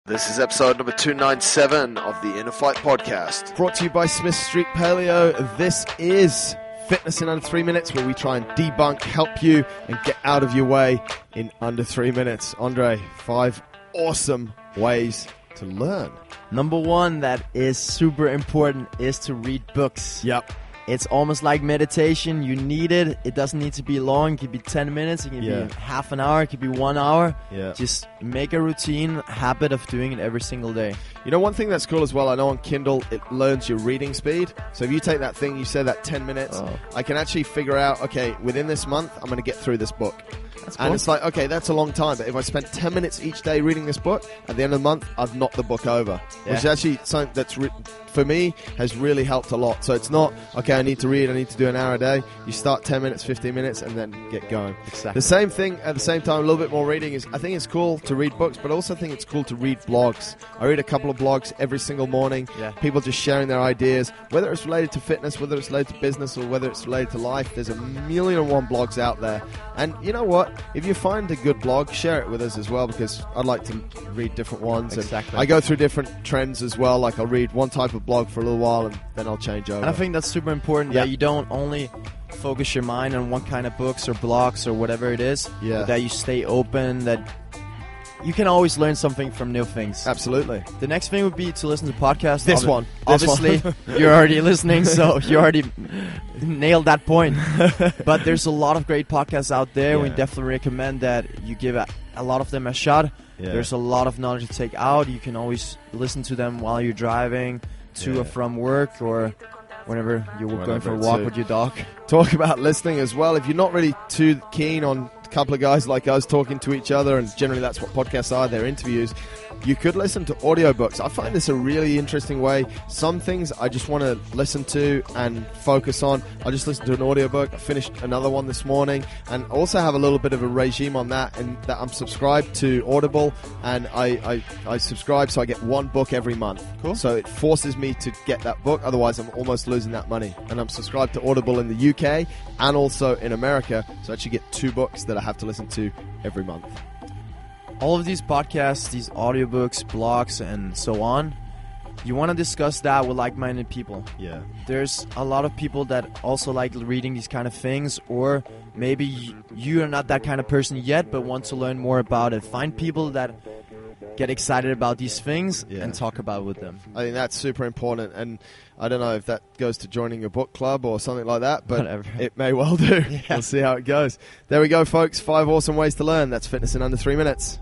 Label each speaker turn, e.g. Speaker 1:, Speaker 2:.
Speaker 1: This is episode number 297 of the InnerFight podcast.
Speaker 2: Brought to you by Smith Street Paleo. This is Fitness in Under 3 Minutes, where we try and debunk, help you, and get out of your way in under 3 minutes. Andre, 5 awesome ways to learn.
Speaker 3: Number one that is super important is to read books.
Speaker 2: Yep.
Speaker 3: It's almost like meditation. You need it. It doesn't need to be long. It could be 10 minutes. It can be half an hour. It could be 1 hour.
Speaker 2: Yeah.
Speaker 3: Just make a routine, habit of doing it every single day.
Speaker 2: You know, one thing that's cool as well, I know on Kindle, it learns your reading speed. So if you take that thing, you say that 10 minutes, I can actually figure out, okay, within this month, I'm going to get through this book.
Speaker 3: That's cool.
Speaker 2: And it's like, okay, that's a long time. But if I spent 10 minutes each day reading this book, at the end of the month, I've knocked the book over.
Speaker 3: Yeah.
Speaker 2: Which is actually something that's, for me, has really helped a lot. So it's not, okay, I need to read, I need to do an hour a day. You start 10 minutes, 15 minutes, and then get going.
Speaker 3: Exactly.
Speaker 2: The same thing, at the same time, a little bit more reading is, I think it's cool to read books, but I also think it's cool to read blogs. I read a couple of blogs every single morning.
Speaker 3: Yeah.
Speaker 2: People just sharing their ideas, whether it's related to fitness, whether it's related to business, or whether it's related to life. There's a million and one blogs out there. And you know what? If you find a good blog, share it with us as well, because I'd like to read different ones.
Speaker 3: Exactly.
Speaker 2: And I go through different trends as well. Like I'll read one type of blog for a little while and then I'll change over.
Speaker 3: And I think that's super important that you don't only focus your mind on one kind of books or blogs or whatever it is, but that you stay open, that you can always learn something from new things.
Speaker 2: Absolutely.
Speaker 3: The next thing would be to listen to podcasts.
Speaker 2: This one.
Speaker 3: Obviously, you're already listening, so you already nailed that point. But there's a lot of great podcasts out there. We definitely recommend that you give a lot of them a shot. There's a lot of knowledge to take out. You can always listen to them while you're driving to or from work, or whenever you're going for a walk with your dog.
Speaker 2: Talk about listening as well. If you're not really too keen on a couple of guys like us talking to each other, and generally that's what podcasts are, they're interviews, you could listen to audiobooks. I find this a really interesting way. Some things I just want to listen to and focus on. I just listened to an audiobook. I finished another one this morning, and also have a little bit of a regime on that, and that I'm subscribed to Audible, and I subscribe so I get one book every month.
Speaker 3: Cool.
Speaker 2: So it forces me to get that book, otherwise I'm almost losing that money. And I'm subscribed to Audible in the UK and also in America, so I actually get 2 books that I have to listen to every month.
Speaker 3: All of these podcasts, these audiobooks, blogs, and so on, you want to discuss that with like-minded people.
Speaker 2: Yeah.
Speaker 3: There's a lot of people that also like reading these kind of things, or maybe you are not that kind of person yet, but want to learn more about it. Find people that get excited about these things and talk about it with them.
Speaker 2: I think that's super important, and I don't know if that goes to joining a book club or something like that, but it may well do. We'll see how it goes. There we go, folks. 5 awesome ways to learn. That's Fitness in Under 3 Minutes.